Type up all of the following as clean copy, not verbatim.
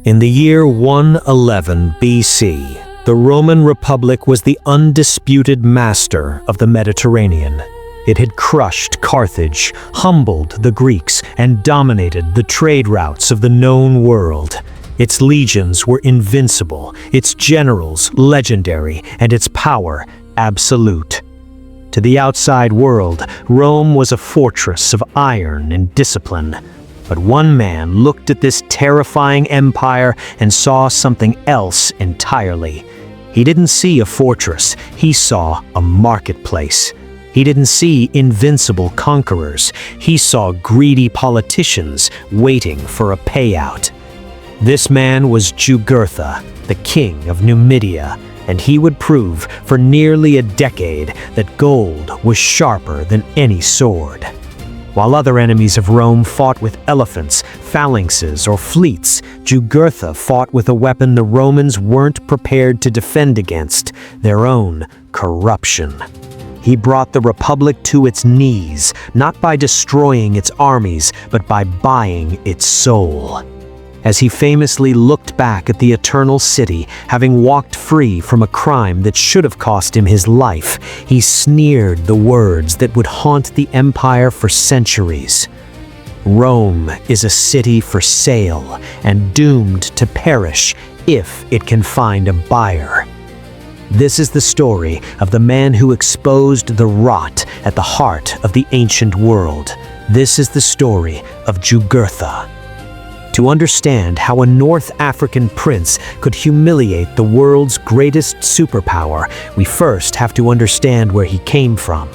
In the year 111 BC, the Roman Republic was the undisputed master of the Mediterranean. It had crushed Carthage, humbled the Greeks, and dominated the trade routes of the known world. Its legions were invincible, its generals legendary, and its power absolute. To the outside world, Rome was a fortress of iron and discipline. But one man looked at this terrifying empire and saw something else entirely. He didn't see a fortress, he saw a marketplace. He didn't see invincible conquerors, he saw greedy politicians waiting for a payout. This man was Jugurtha, the king of Numidia, and he would prove for nearly a decade that gold was sharper than any sword. While other enemies of Rome fought with elephants, phalanxes, or fleets, Jugurtha fought with a weapon the Romans weren't prepared to defend against: their own corruption. He brought the Republic to its knees, not by destroying its armies, but by buying its soul. As he famously looked back at the eternal city, having walked free from a crime that should have cost him his life, he sneered the words that would haunt the empire for centuries. Rome is a city for sale and doomed to perish if it can find a buyer. This is the story of the man who exposed the rot at the heart of the ancient world. This is the story of Jugurtha. To understand how a North African prince could humiliate the world's greatest superpower, we first have to understand where he came from.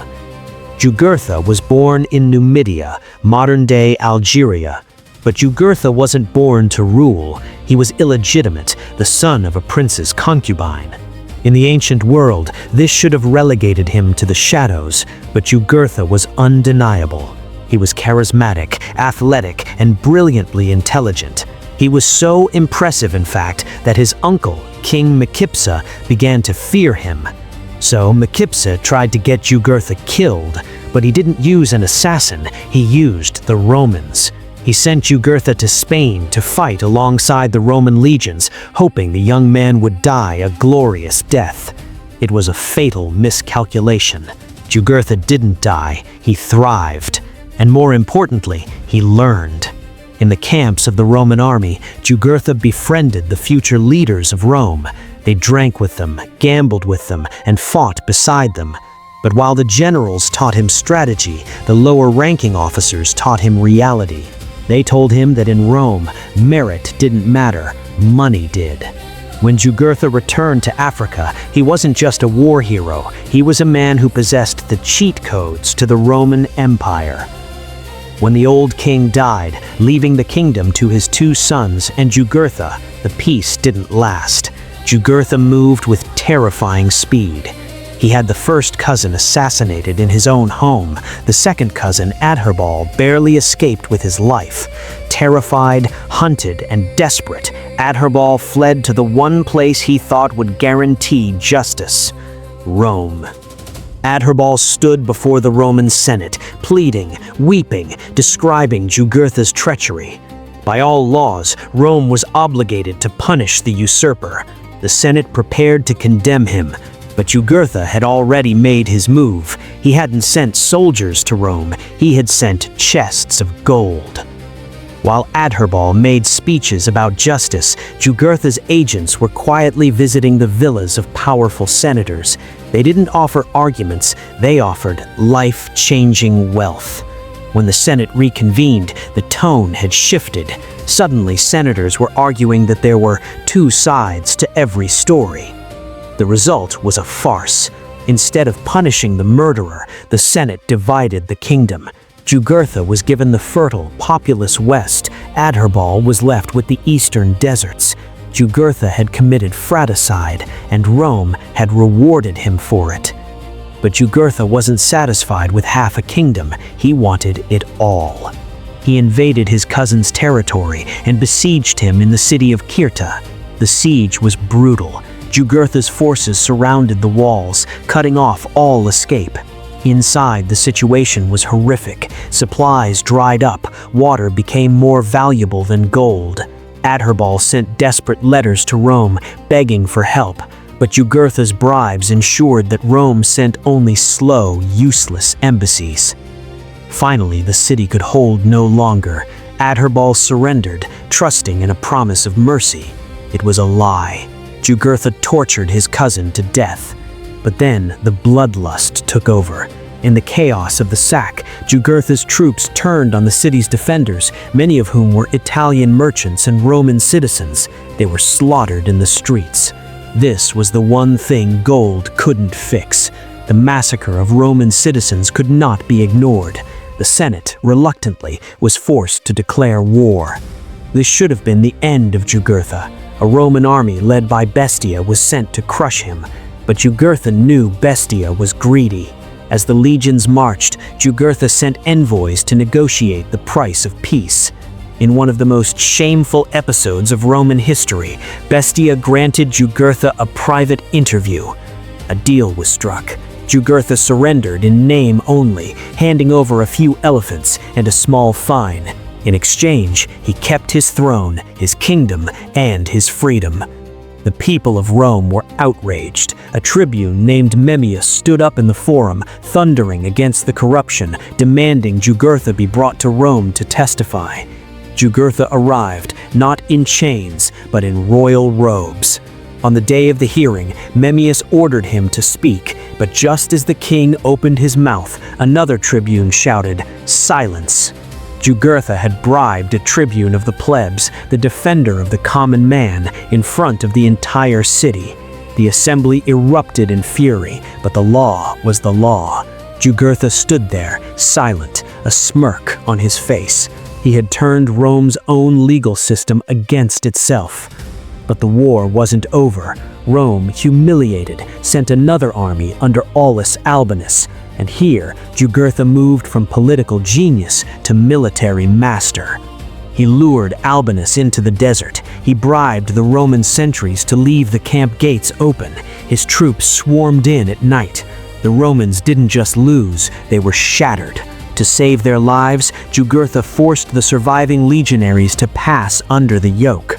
Jugurtha was born in Numidia, modern-day Algeria. But Jugurtha wasn't born to rule. He was illegitimate, the son of a prince's concubine. In the ancient world, this should have relegated him to the shadows, but Jugurtha was undeniable. He was charismatic, athletic, and brilliantly intelligent. He was so impressive, in fact, that his uncle, King Micipsa, began to fear him. So Micipsa tried to get Jugurtha killed, but he didn't use an assassin, he used the Romans. He sent Jugurtha to Spain to fight alongside the Roman legions, hoping the young man would die a glorious death. It was a fatal miscalculation. Jugurtha didn't die, he thrived. And more importantly, he learned. In the camps of the Roman army, Jugurtha befriended the future leaders of Rome. They drank with them, gambled with them, and fought beside them. But while the generals taught him strategy, the lower-ranking officers taught him reality. They told him that in Rome, merit didn't matter, money did. When Jugurtha returned to Africa, he wasn't just a war hero, he was a man who possessed the cheat codes to the Roman Empire. When the old king died, leaving the kingdom to his two sons and Jugurtha, the peace didn't last. Jugurtha moved with terrifying speed. He had the first cousin assassinated in his own home. The second cousin, Adherbal, barely escaped with his life. Terrified, hunted, and desperate, Adherbal fled to the one place he thought would guarantee justice: Rome. Adherbal stood before the Roman Senate, pleading, weeping, describing Jugurtha's treachery. By all laws, Rome was obligated to punish the usurper. The Senate prepared to condemn him, but Jugurtha had already made his move. He hadn't sent soldiers to Rome, he had sent chests of gold. While Adherbal made speeches about justice, Jugurtha's agents were quietly visiting the villas of powerful senators. They didn't offer arguments, they offered life-changing wealth. When the Senate reconvened, the tone had shifted. Suddenly, senators were arguing that there were two sides to every story. The result was a farce. Instead of punishing the murderer, the Senate divided the kingdom. Jugurtha was given the fertile, populous west. Adherbal was left with the eastern deserts. Jugurtha had committed fratricide, and Rome had rewarded him for it. But Jugurtha wasn't satisfied with half a kingdom. He wanted it all. He invaded his cousin's territory and besieged him in the city of Cirta. The siege was brutal. Jugurtha's forces surrounded the walls, cutting off all escape. Inside, the situation was horrific. Supplies dried up, water became more valuable than gold. Adherbal sent desperate letters to Rome, begging for help, but Jugurtha's bribes ensured that Rome sent only slow, useless embassies. Finally, the city could hold no longer. Adherbal surrendered, trusting in a promise of mercy. It was a lie. Jugurtha tortured his cousin to death. But then the bloodlust took over. In the chaos of the sack, Jugurtha's troops turned on the city's defenders, many of whom were Italian merchants and Roman citizens. They were slaughtered in the streets. This was the one thing gold couldn't fix. The massacre of Roman citizens could not be ignored. The Senate, reluctantly, was forced to declare war. This should have been the end of Jugurtha. A Roman army led by Bestia was sent to crush him, but Jugurtha knew Bestia was greedy. As the legions marched, Jugurtha sent envoys to negotiate the price of peace. In one of the most shameful episodes of Roman history, Bestia granted Jugurtha a private interview. A deal was struck. Jugurtha surrendered in name only, handing over a few elephants and a small fine. In exchange, he kept his throne, his kingdom, and his freedom. The people of Rome were outraged. A tribune named Memmius stood up in the forum, thundering against the corruption, demanding Jugurtha be brought to Rome to testify. Jugurtha arrived, not in chains, but in royal robes. On the day of the hearing, Memmius ordered him to speak, but just as the king opened his mouth, another tribune shouted, "Silence!" Jugurtha had bribed a tribune of the plebs, the defender of the common man, in front of the entire city. The assembly erupted in fury, but the law was the law. Jugurtha stood there, silent, a smirk on his face. He had turned Rome's own legal system against itself. But the war wasn't over. Rome, humiliated, sent another army under Aulus Albinus, and here Jugurtha moved from political genius to military master. He lured Albinus into the desert. He bribed the Roman sentries to leave the camp gates open. His troops swarmed in at night. The Romans didn't just lose, they were shattered. To save their lives, Jugurtha forced the surviving legionaries to pass under the yoke.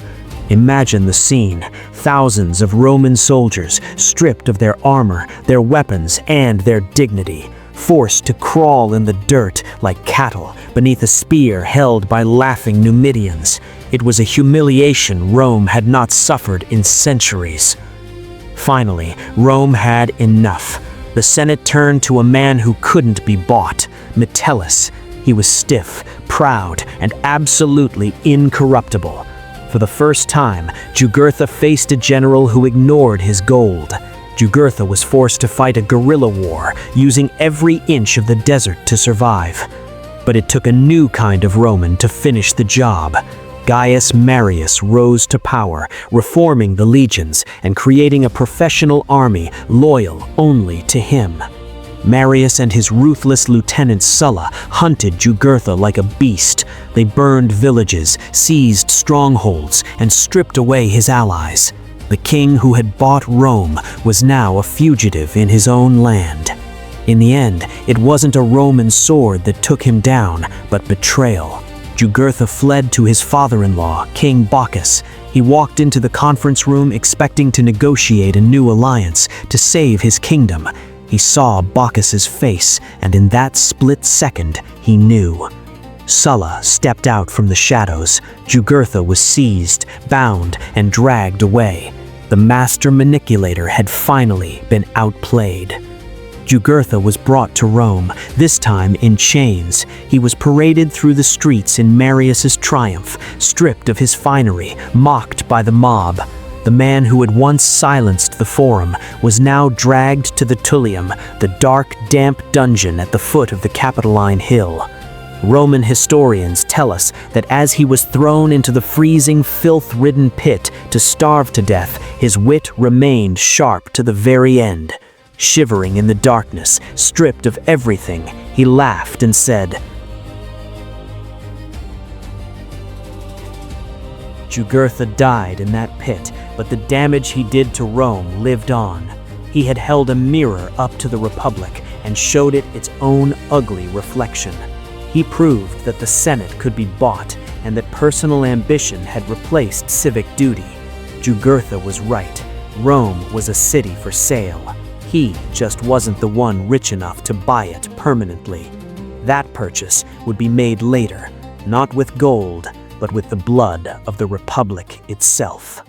Imagine the scene. Thousands of Roman soldiers, stripped of their armor, their weapons, and their dignity, forced to crawl in the dirt like cattle beneath a spear held by laughing Numidians. It was a humiliation Rome had not suffered in centuries. Finally, Rome had enough. The Senate turned to a man who couldn't be bought, Metellus. He was stiff, proud, and absolutely incorruptible. For the first time, Jugurtha faced a general who ignored his gold. Jugurtha was forced to fight a guerrilla war, using every inch of the desert to survive. But it took a new kind of Roman to finish the job. Gaius Marius rose to power, reforming the legions and creating a professional army loyal only to him. Marius and his ruthless lieutenant Sulla hunted Jugurtha like a beast. They burned villages, seized strongholds, and stripped away his allies. The king who had bought Rome was now a fugitive in his own land. In the end, it wasn't a Roman sword that took him down, but betrayal. Jugurtha fled to his father-in-law, King Bocchus. He walked into the conference room expecting to negotiate a new alliance to save his kingdom. He saw Bocchus's face, and in that split second, he knew. Sulla stepped out from the shadows. Jugurtha was seized, bound, and dragged away. The master manipulator had finally been outplayed. Jugurtha was brought to Rome, this time in chains. He was paraded through the streets in Marius's triumph, stripped of his finery, mocked by the mob. The man who had once silenced the Forum was now dragged to the Tullium, the dark, damp dungeon at the foot of the Capitoline Hill. Roman historians tell us that as he was thrown into the freezing, filth-ridden pit to starve to death, his wit remained sharp to the very end. Shivering in the darkness, stripped of everything, he laughed and said, Jugurtha died in that pit, but the damage he did to Rome lived on. He had held a mirror up to the Republic and showed it its own ugly reflection. He proved that the Senate could be bought, and that personal ambition had replaced civic duty. Jugurtha was right. Rome was a city for sale. He just wasn't the one rich enough to buy it permanently. That purchase would be made later, not with gold, but with the blood of the Republic itself.